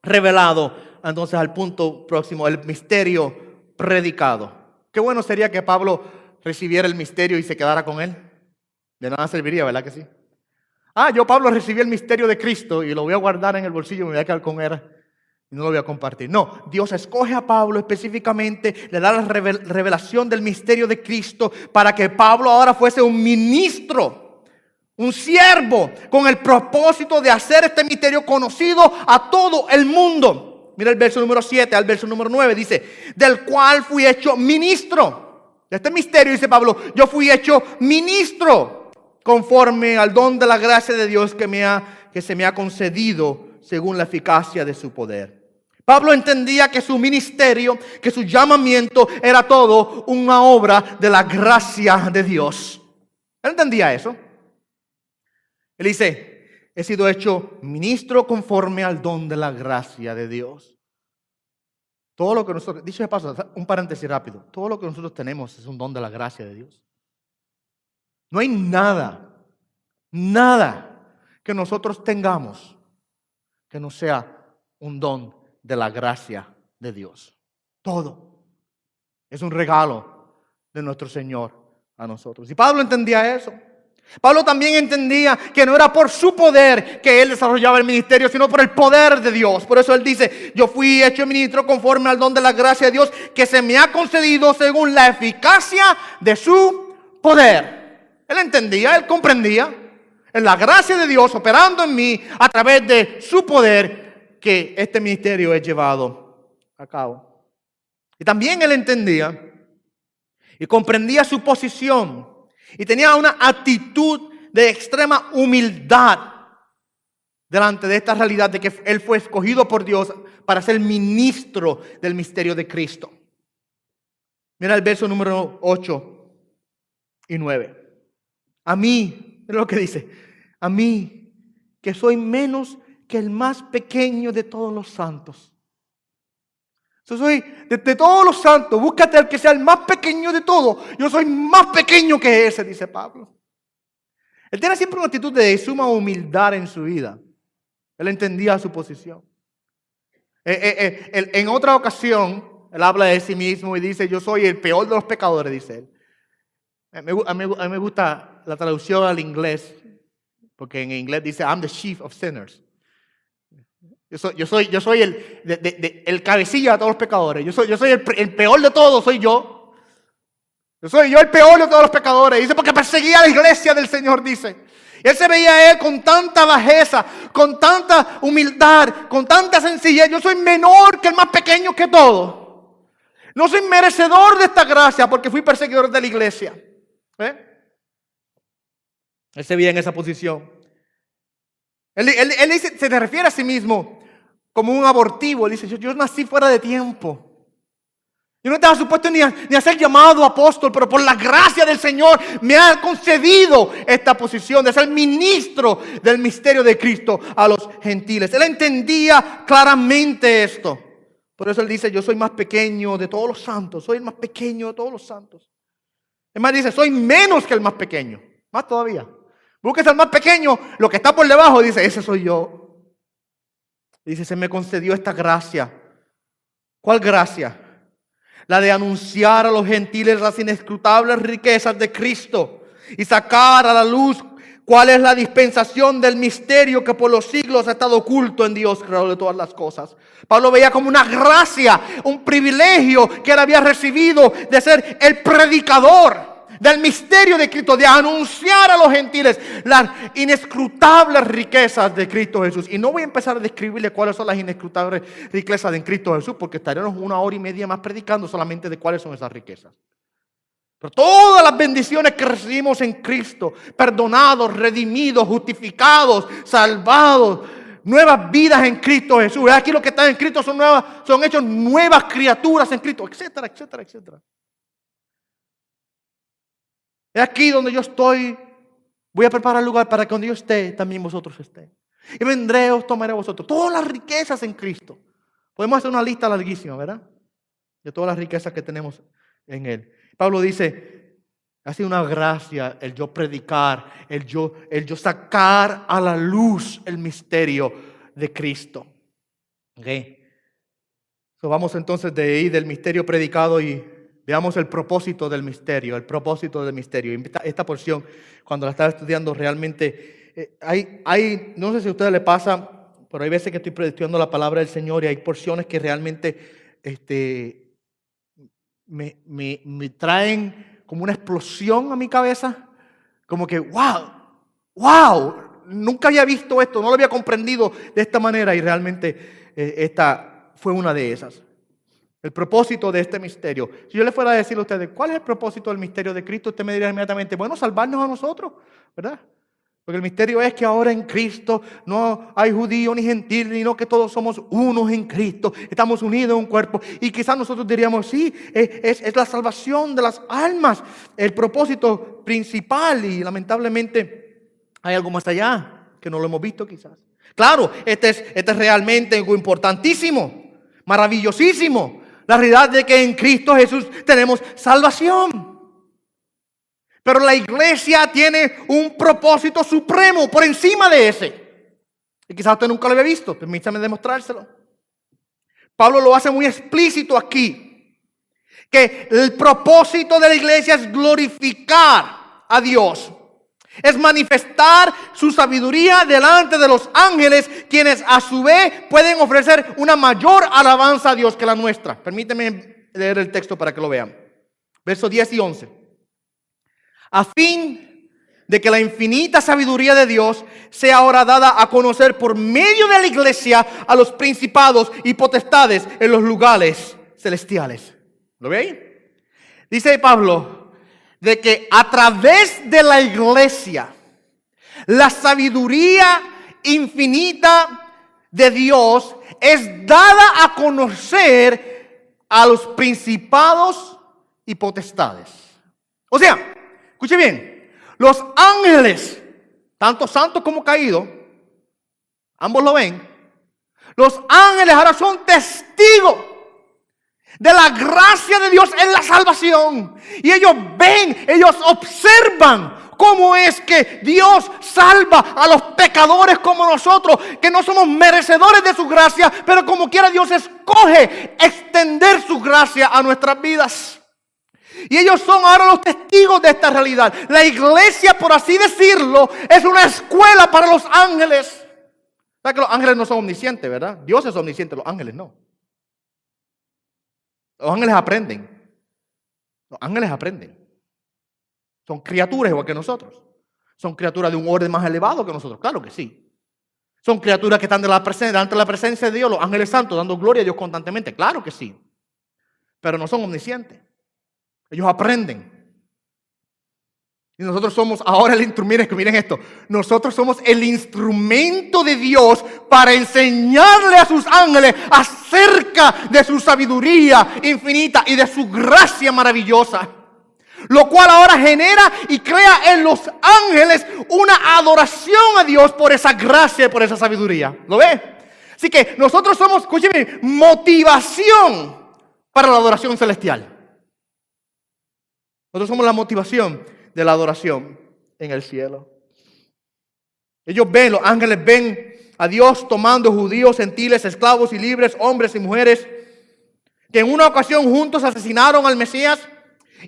revelado, entonces al punto próximo, el misterio predicado. Qué bueno sería que Pablo recibiera el misterio y se quedara con él. De nada serviría, ¿verdad que sí? Yo Pablo recibí el misterio de Cristo y lo voy a guardar en el bolsillo, me voy a quedar con él y no lo voy a compartir. No, Dios escoge a Pablo específicamente, le da la revelación del misterio de Cristo para que Pablo ahora fuese un ministro, un siervo, con el propósito de hacer este misterio conocido a todo el mundo. Mira el verso número 7 al verso número 9, dice, del cual fui hecho ministro. De este misterio, dice Pablo, yo fui hecho ministro, conforme al don de la gracia de Dios que se me ha concedido según la eficacia de su poder. Pablo entendía que su ministerio, que su llamamiento era todo una obra de la gracia de Dios. Él entendía eso. Él dice, he sido hecho ministro conforme al don de la gracia de Dios. Todo lo que nosotros, dicho de paso, un paréntesis rápido, todo lo que nosotros tenemos es un don de la gracia de Dios. No hay nada que nosotros tengamos que no sea un don de la gracia de Dios. Todo es un regalo de nuestro Señor a nosotros. Y Pablo entendía eso. Pablo también entendía que no era por su poder que él desarrollaba el ministerio, sino por el poder de Dios. Por eso él dice, yo fui hecho ministro conforme al don de la gracia de Dios que se me ha concedido según la eficacia de su poder. Él entendía, él comprendía en la gracia de Dios operando en mí a través de su poder que este ministerio es llevado a cabo. Y también él entendía y comprendía su posición y tenía una actitud de extrema humildad delante de esta realidad de que él fue escogido por Dios para ser ministro del misterio de Cristo. Mira el verso número 8 y 9. A mí, es lo que dice, a mí, que soy menos que el más pequeño de todos los santos. Yo soy de todos los santos, búscate al que sea el más pequeño de todos. Yo soy más pequeño que ese, dice Pablo. Él tiene siempre una actitud de suma humildad en su vida. Él entendía su posición. En otra ocasión, él habla de sí mismo y dice, yo soy el peor de los pecadores, dice él. A mí me gusta la traducción al inglés, porque en inglés dice, I'm the chief of sinners. Yo soy el cabecilla de todos los pecadores. Yo soy el peor de todos, soy yo. Soy yo el peor de todos los pecadores. Dice, porque perseguía a la iglesia del Señor, dice. Y él se veía a él con tanta bajeza, con tanta humildad, con tanta sencillez. Yo soy menor que el más pequeño que todos. No soy merecedor de esta gracia porque fui perseguidor de la iglesia. Él se veía en esa posición. Él dice, se refiere a sí mismo como un abortivo. Él dice, yo nací fuera de tiempo. Yo no estaba supuesto ni a ser llamado apóstol, pero por la gracia del Señor me ha concedido esta posición de ser ministro del misterio de Cristo a los gentiles. Él entendía claramente esto. Por eso él dice, yo soy más pequeño de todos los santos. Soy el más pequeño de todos los santos. Es más, dice, soy menos que el más pequeño. Más todavía. Búsquese al más pequeño, lo que está por debajo, dice, ese soy yo. Dice, se me concedió esta gracia. ¿Cuál gracia? la de anunciar a los gentiles las inescrutables riquezas de Cristo y sacar a la luz cuál es la dispensación del misterio que por los siglos ha estado oculto en Dios, creador de todas las cosas. Pablo veía como una gracia, un privilegio que él había recibido de ser el predicador del misterio de Cristo, de anunciar a los gentiles las inescrutables riquezas de Cristo Jesús. Y no voy a empezar a describirle cuáles son las inescrutables riquezas de Cristo Jesús, porque estaríamos 1 hora y media más predicando solamente de cuáles son esas riquezas. Pero todas las bendiciones que recibimos en Cristo, perdonados, redimidos, justificados, salvados, nuevas vidas en Cristo Jesús. Aquí los que están en Cristo son hechos nuevas criaturas en Cristo, etcétera, etcétera, etcétera. Es aquí donde yo estoy. Voy a preparar lugar para que donde yo esté, también vosotros estéis. Y vendré, os tomaré a vosotros. Todas las riquezas en Cristo. Podemos hacer una lista larguísima, ¿verdad? De todas las riquezas que tenemos en Él. Pablo dice, ha sido una gracia el yo predicar, el yo sacar a la luz el misterio de Cristo. Okay. So vamos entonces de ahí del misterio predicado y veamos el propósito del misterio, Esta porción, cuando la estaba estudiando, realmente no sé si a ustedes les pasa, pero hay veces que estoy estudiando la palabra del Señor y hay porciones que realmente me traen como una explosión a mi cabeza, como que wow, nunca había visto esto, no lo había comprendido de esta manera y realmente esta fue una de esas. El propósito de este misterio. Si yo le fuera a decir a ustedes, ¿cuál es el propósito del misterio de Cristo? Usted me diría inmediatamente, bueno, salvarnos a nosotros, ¿verdad? Porque el misterio es que ahora en Cristo no hay judío ni gentil, sino que todos somos unos en Cristo. Estamos unidos en un cuerpo. Y quizás nosotros diríamos, sí, es la salvación de las almas. El propósito principal y lamentablemente hay algo más allá que no lo hemos visto quizás. Claro, este es realmente algo importantísimo, maravillosísimo. La realidad de que en Cristo Jesús tenemos salvación. Pero la iglesia tiene un propósito supremo por encima de ese. Y quizás usted nunca lo había visto. Permítame demostrárselo. Pablo lo hace muy explícito aquí. Que el propósito de la iglesia es glorificar a Dios. Es manifestar su sabiduría delante de los ángeles, quienes a su vez pueden ofrecer una mayor alabanza a Dios que la nuestra. Permíteme leer el texto para que lo vean. Versos 10 y 11. A fin de que la infinita sabiduría de Dios sea ahora dada a conocer por medio de la iglesia a los principados y potestades en los lugares celestiales. ¿Lo ve ahí? Dice Pablo, de que a través de la iglesia, la sabiduría infinita de Dios es dada a conocer a los principados y potestades. O sea, escuche bien, los ángeles, tanto santos como caídos, ambos lo ven, los ángeles ahora son testigos de la gracia de Dios en la salvación. Y ellos ven, ellos observan cómo es que Dios salva a los pecadores como nosotros, que no somos merecedores de su gracia, pero como quiera Dios escoge extender su gracia a nuestras vidas. Y ellos son ahora los testigos de esta realidad. La iglesia, por así decirlo, es una escuela para los ángeles. ¿Sabes que los ángeles no son omniscientes, verdad? Dios es omnisciente, los ángeles no. Los ángeles aprenden. Los ángeles aprenden. Son criaturas igual que nosotros. Son criaturas de un orden más elevado que nosotros. Claro que sí. Son criaturas que están delante de la presencia de Dios, los ángeles santos, dando gloria a Dios constantemente. Claro que sí. Pero no son omniscientes. Ellos aprenden. Y nosotros somos ahora el instrumento. Miren esto. Nosotros somos el instrumento de Dios para enseñarle a sus ángeles acerca de su sabiduría infinita y de su gracia maravillosa. Lo cual ahora genera y crea en los ángeles una adoración a Dios por esa gracia y por esa sabiduría. ¿Lo ve? Así que nosotros somos, escúcheme, motivación para la adoración celestial. Nosotros somos la motivación de la adoración en el cielo. Ellos ven, los ángeles ven a Dios tomando judíos, gentiles, esclavos y libres, hombres y mujeres, que en una ocasión juntos asesinaron al Mesías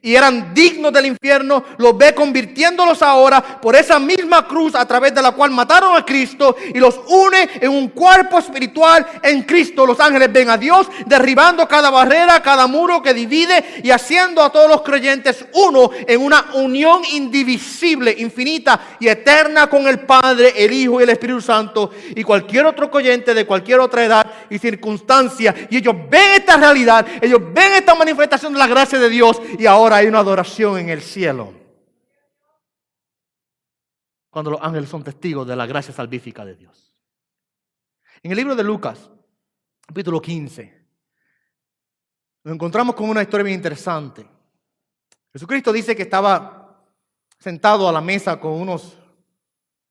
y eran dignos del infierno, los ve convirtiéndolos ahora por esa misma cruz a través de la cual mataron a Cristo y los une en un cuerpo espiritual en Cristo. Los ángeles ven a Dios derribando cada barrera, cada muro que divide y haciendo a todos los creyentes uno en una unión indivisible, infinita y eterna con el Padre, el Hijo y el Espíritu Santo y cualquier otro creyente de cualquier otra edad y circunstancia. Y ellos ven esta realidad, ellos ven esta manifestación de la gracia de Dios y ahora hay una adoración en el cielo. Cuando los ángeles son testigos de la gracia salvífica de Dios. En el libro de Lucas, capítulo 15, nos encontramos con una historia bien interesante. Jesucristo dice que estaba sentado a la mesa con unos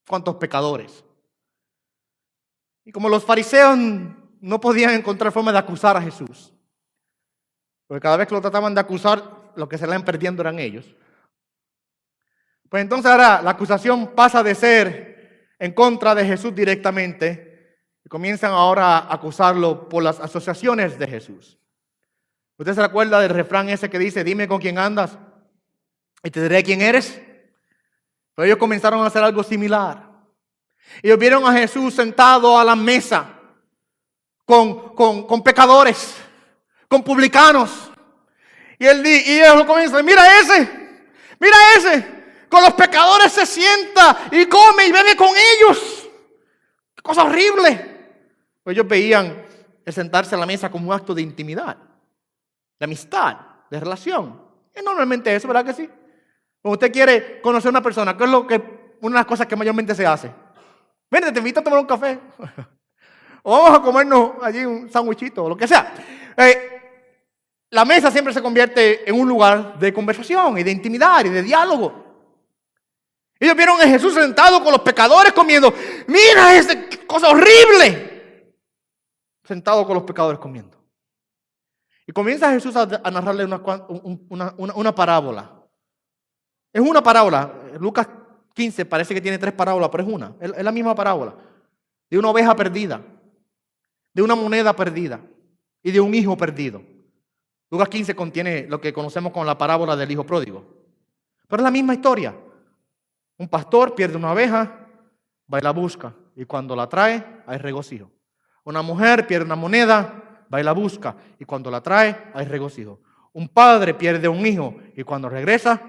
cuantos pecadores. Y como los fariseos no podían encontrar forma de acusar a Jesús, porque cada vez que lo trataban de acusar, lo que se le iban perdiendo eran ellos. Pues entonces ahora la acusación pasa de ser en contra de Jesús directamente y comienzan ahora a acusarlo por las asociaciones de Jesús. ¿Usted se acuerda del refrán ese que dice, dime con quién andas y te diré quién eres? Pero ellos comenzaron a hacer algo similar. Ellos vieron a Jesús sentado a la mesa con pecadores, con publicanos. Y ellos lo comienzan, mira ese, con los pecadores se sienta y come y bebe con ellos. ¡Qué cosa horrible! Pues ellos veían el sentarse a la mesa como un acto de intimidad, de amistad, de relación. Y normalmente eso, ¿verdad que sí? Cuando usted quiere conocer a una persona, ¿qué es una de las cosas que mayormente se hace? Vente, te invito a tomar un café. O vamos a comernos allí un sándwichito o lo que sea. La mesa siempre se convierte en un lugar de conversación y de intimidad y de diálogo. Ellos vieron a Jesús sentado con los pecadores comiendo. Mira esa cosa horrible. Sentado con los pecadores comiendo. Y comienza Jesús a narrarle una parábola. Es una parábola. Lucas 15 parece que tiene 3 parábolas, pero es una. Es la misma parábola. De una oveja perdida, de una moneda perdida y de un hijo perdido. Lucas 15 contiene lo que conocemos como la parábola del hijo pródigo. Pero es la misma historia. Un pastor pierde una oveja, va y la busca. Y cuando la trae, hay regocijo. Una mujer pierde una moneda, va y la busca. Y cuando la trae, hay regocijo. Un padre pierde un hijo. Y cuando regresa,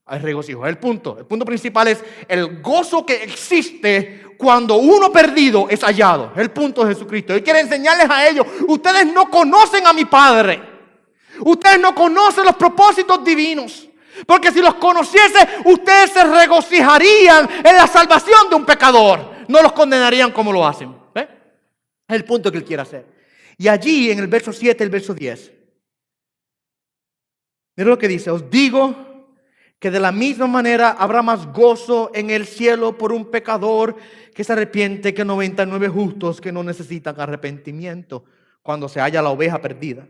hay regocijo. El punto principal es el gozo que existe cuando uno perdido es hallado. El punto de Jesucristo. Él quiere enseñarles a ellos. Ustedes no conocen a mi Padre. Ustedes no conocen los propósitos divinos. Porque si los conociese, ustedes se regocijarían en la salvación de un pecador. No los condenarían como lo hacen. ¿Ve? Es el punto que él quiere hacer. Y allí en el verso 7, el verso 10. Mira lo que dice. Os digo que de la misma manera habrá más gozo en el cielo por un pecador que se arrepiente que 99 justos que no necesitan arrepentimiento cuando se halla la oveja perdida.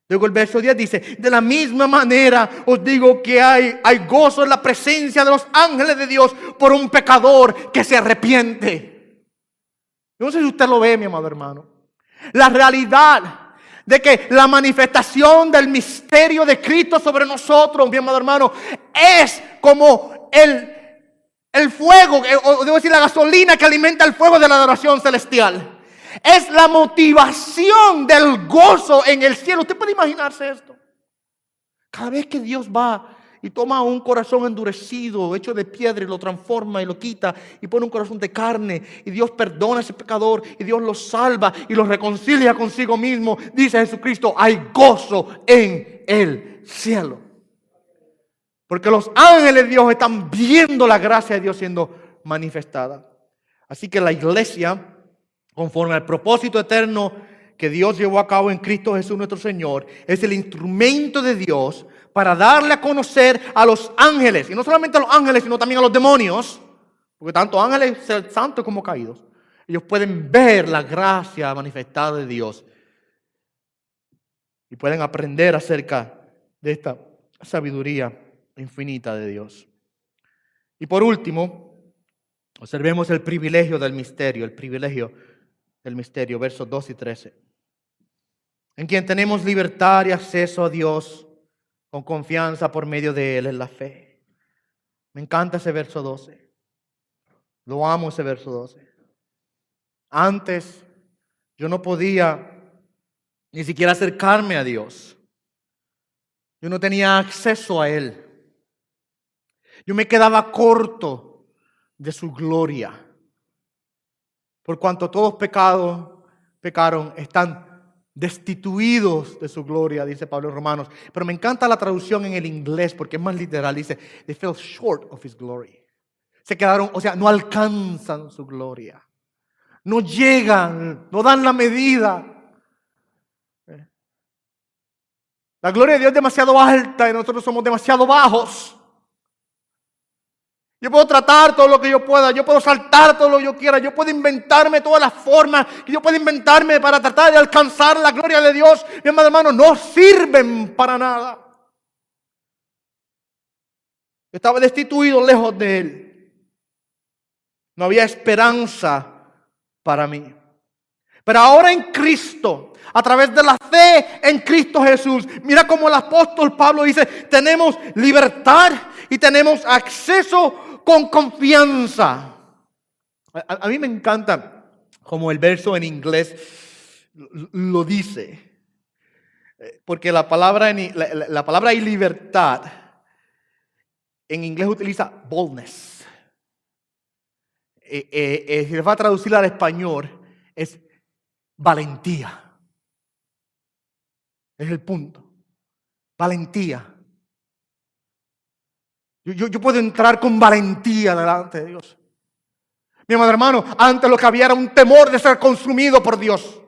Luego el verso 10 dice, de la misma manera os digo que hay gozo en la presencia de los ángeles de Dios por un pecador que se arrepiente. Yo no sé si usted lo ve, mi amado hermano. La realidad de que la manifestación del misterio de Cristo sobre nosotros, mi amado hermano, es como el fuego, o debo decir la gasolina que alimenta el fuego de la adoración celestial. Es la motivación del gozo en el cielo. ¿Usted puede imaginarse esto? Cada vez que Dios va y toma un corazón endurecido, hecho de piedra, y lo transforma y lo quita y pone un corazón de carne, y Dios perdona a ese pecador y Dios lo salva y lo reconcilia consigo mismo, dice Jesucristo, hay gozo en el cielo. Porque los ángeles de Dios están viendo la gracia de Dios siendo manifestada. Así que la iglesia, conforme al propósito eterno que Dios llevó a cabo en Cristo Jesús nuestro Señor, es el instrumento de Dios para darle a conocer a los ángeles, y no solamente a los ángeles, sino también a los demonios, porque tanto ángeles santos como caídos, ellos pueden ver la gracia manifestada de Dios y pueden aprender acerca de esta sabiduría infinita de Dios. Y por último, observemos el privilegio del misterio, versos 2 y 13. en quien tenemos libertad y acceso a Dios con confianza por medio de Él en la fe. Me encanta ese verso 12. Lo amo ese verso 12. Antes yo no podía ni siquiera acercarme a Dios. Yo no tenía acceso a Él. Yo me quedaba corto de su gloria. Por cuanto todos pecaron, están destituidos de su gloria, dice Pablo en Romanos. Pero me encanta la traducción en el inglés porque es más literal. Dice, they fell short of his glory. Se quedaron, o sea, no alcanzan su gloria. No llegan, no dan la medida. La gloria de Dios es demasiado alta y nosotros somos demasiado bajos. Yo puedo tratar todo lo que yo pueda, yo puedo saltar todo lo que yo quiera, yo puedo inventarme todas las formas que yo puedo inventarme para tratar de alcanzar la gloria de Dios. Mi amado hermano, no sirven para nada. Yo estaba destituido lejos de Él. No había esperanza para mí. Pero ahora en Cristo, a través de la fe en Cristo Jesús, mira cómo el apóstol Pablo dice, tenemos libertad y tenemos acceso con confianza. A mí me encanta como el verso en inglés lo dice. Porque la palabra y libertad en inglés utiliza boldness. Si se va a traducir al español es valentía. Es el punto. Valentía. Yo puedo entrar con valentía delante de Dios. Mi amado hermano, antes lo que había era un temor de ser consumido por Dios.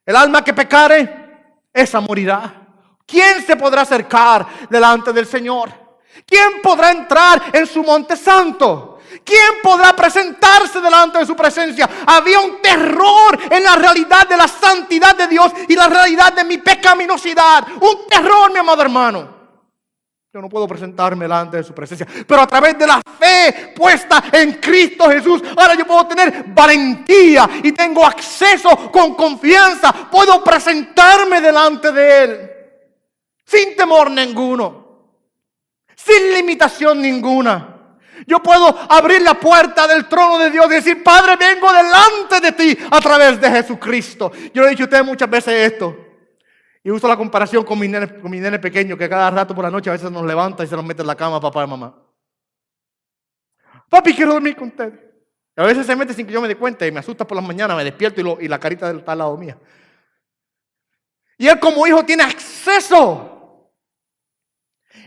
El alma que pecare, esa morirá. ¿Quién se podrá acercar delante del Señor? ¿Quién podrá entrar en su monte santo? ¿Quién podrá presentarse delante de su presencia? Había un terror en la realidad de la santidad de Dios y la realidad de mi pecaminosidad. Un terror, mi amado hermano. Yo no puedo presentarme delante de su presencia, pero a través de la fe puesta en Cristo Jesús, ahora yo puedo tener valentía y tengo acceso con confianza. Puedo presentarme delante de Él sin temor ninguno, sin limitación ninguna. Yo puedo abrir la puerta del trono de Dios y decir, Padre, vengo delante de ti a través de Jesucristo. Yo le he dicho a ustedes muchas veces esto. Y uso la comparación con mi nene pequeño, que cada rato por la noche a veces nos levanta y se nos mete en la cama, papá y mamá. Papi, quiero dormir con usted. Y a veces se mete sin que yo me dé cuenta y me asusta por las mañanas, me despierto y la carita está al lado mía. Y él como hijo tiene acceso.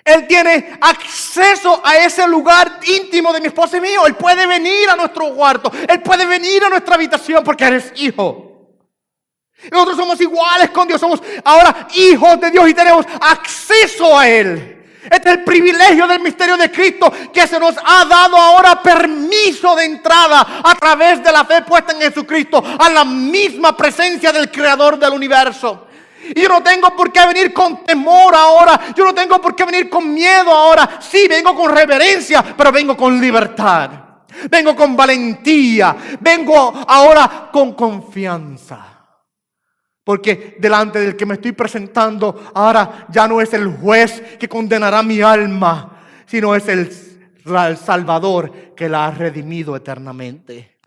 Él tiene acceso a ese lugar íntimo de mi esposa y mío. Él puede venir a nuestro cuarto. Él puede venir a nuestra habitación porque él es hijo. Nosotros somos iguales con Dios. Somos ahora hijos de Dios y tenemos acceso a Él. Este es el privilegio del misterio de Cristo, que se nos ha dado ahora permiso de entrada a través de la fe puesta en Jesucristo a la misma presencia del Creador del universo. Y yo no tengo por qué venir con temor ahora. Yo no tengo por qué venir con miedo ahora. Sí, vengo con reverencia, pero vengo con libertad. Vengo con valentía. Vengo ahora con confianza. Porque delante del que me estoy presentando ahora ya no es el juez que condenará mi alma, sino es el Salvador que la ha redimido eternamente.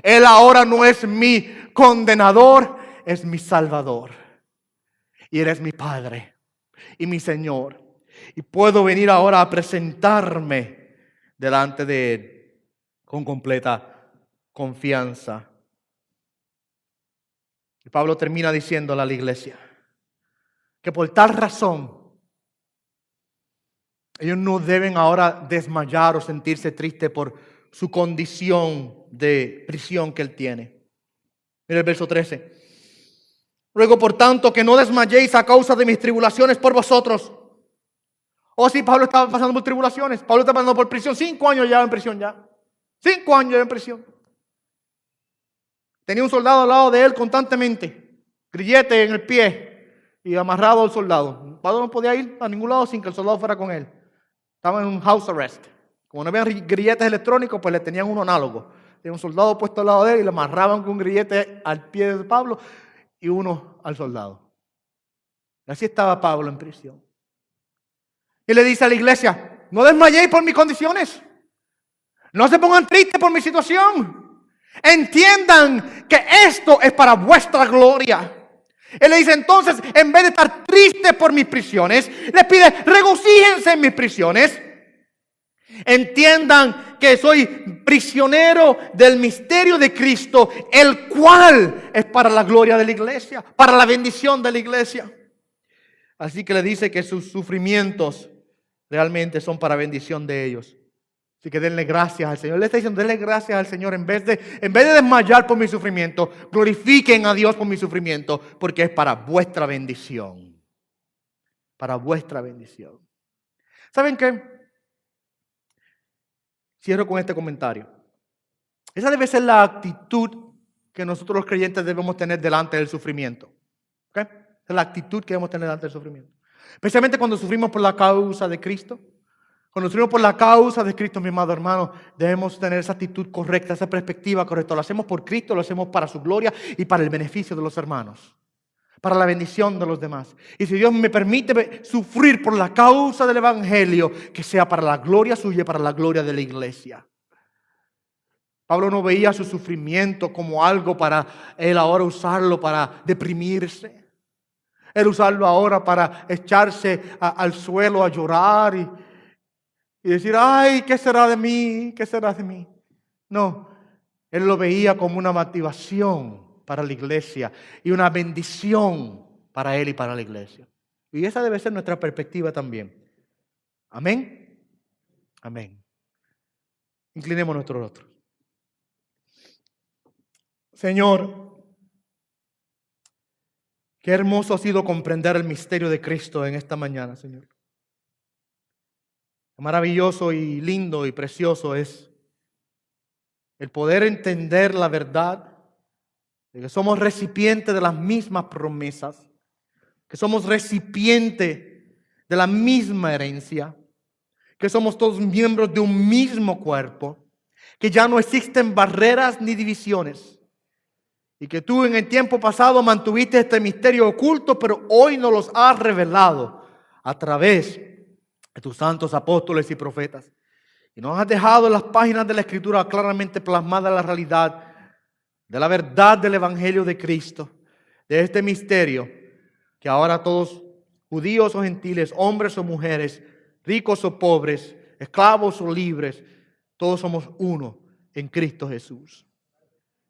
Él ahora no es mi condenador, es mi Salvador. Y Él es mi Padre y mi Señor. Y puedo venir ahora a presentarme delante de Él con completa confianza. Y Pablo termina diciéndole a la iglesia que por tal razón ellos no deben ahora desmayar o sentirse tristes por su condición de prisión que él tiene. Mira el verso 13. Ruego por tanto que no desmayéis a causa de mis tribulaciones por vosotros. Oh sí, Pablo estaba pasando por tribulaciones. Pablo estaba pasando por prisión. 5 años ya en prisión ya. 5 años ya en prisión. Tenía un soldado al lado de él constantemente, grillete en el pie y amarrado al soldado. Pablo no podía ir a ningún lado sin que el soldado fuera con él. Estaba en un house arrest. Como no había grilletes electrónicos, pues le tenían uno análogo. Tenía un soldado puesto al lado de él y le amarraban con un grillete al pie de Pablo. y uno al soldado. Así estaba Pablo en prisión. Y le dice a la iglesia, no desmayéis por mis condiciones. No se pongan tristes por mi situación. Entiendan que esto es para vuestra gloria. Él le dice entonces, en vez de estar tristes por mis prisiones, les pide, regocíjense en mis prisiones. Entiendan que soy prisionero del misterio de Cristo, el cual es para la gloria de la iglesia, para la bendición de la iglesia. Así que le dice que sus sufrimientos realmente son para bendición de ellos. Así que denle gracias al Señor. Le está diciendo, denle gracias al Señor en vez de desmayar por mi sufrimiento, glorifiquen a Dios por mi sufrimiento, porque es para vuestra bendición. Para vuestra bendición. ¿Saben qué? Cierro con este comentario. Esa debe ser la actitud que nosotros los creyentes debemos tener delante del sufrimiento. ¿Okay? Esa es la actitud que debemos tener delante del sufrimiento. Especialmente cuando sufrimos por la causa de Cristo. Cuando sufrimos por la causa de Cristo, mi amado hermano, debemos tener esa actitud correcta, esa perspectiva correcta. Lo hacemos por Cristo, lo hacemos para su gloria y para el beneficio de los hermanos. Para la bendición de los demás. Y si Dios me permite sufrir por la causa del Evangelio, que sea para la gloria suya y para la gloria de la iglesia. Pablo no veía su sufrimiento como algo para él ahora usarlo para deprimirse. Él usarlo ahora para echarse al suelo a llorar y decir, ay, ¿qué será de mí? ¿Qué será de mí? No, él lo veía como una motivación para la iglesia y una bendición para él y para la iglesia. Y esa debe ser nuestra perspectiva también. Amén. Amén. Inclinemos nuestros rostros. Señor, qué hermoso ha sido comprender el misterio de Cristo en esta mañana, Señor. Qué maravilloso y lindo y precioso es el poder entender la verdad de que somos recipientes de las mismas promesas, que somos recipientes de la misma herencia, que somos todos miembros de un mismo cuerpo, que ya no existen barreras ni divisiones, y que tú en el tiempo pasado mantuviste este misterio oculto, pero hoy nos los has revelado a través de tus santos apóstoles y profetas. Y nos has dejado en las páginas de la Escritura claramente plasmada la realidad de la verdad del Evangelio de Cristo, de este misterio, que ahora todos, judíos o gentiles, hombres o mujeres, ricos o pobres, esclavos o libres, todos somos uno en Cristo Jesús.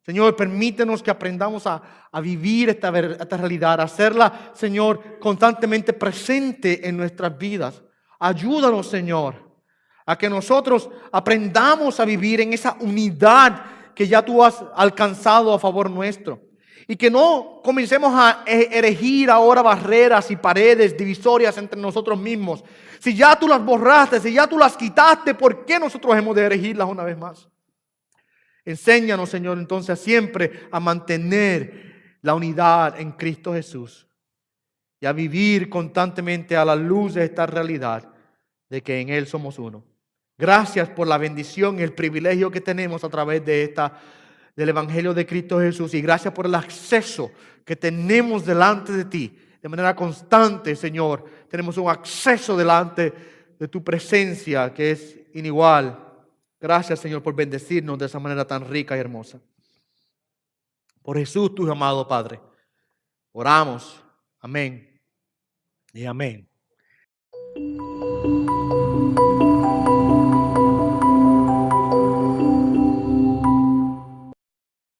Señor, permítenos que aprendamos a vivir esta realidad, a hacerla, Señor, constantemente presente en nuestras vidas. Ayúdanos, Señor, a que nosotros aprendamos a vivir en esa unidad que ya tú has alcanzado a favor nuestro. Y que no comencemos a erigir ahora barreras y paredes divisorias entre nosotros mismos. Si ya tú las borraste, si ya tú las quitaste, ¿por qué nosotros hemos de erigirlas una vez más? Enséñanos, Señor, entonces siempre a mantener la unidad en Cristo Jesús. Y a vivir constantemente a la luz de esta realidad de que en Él somos uno. Gracias por la bendición y el privilegio que tenemos a través del Evangelio de Cristo Jesús. Y gracias por el acceso que tenemos delante de ti. De manera constante, Señor. Tenemos un acceso delante de tu presencia que es inigual. Gracias, Señor, por bendecirnos de esa manera tan rica y hermosa. Por Jesús, tu amado Padre. Oramos. Amén y amén.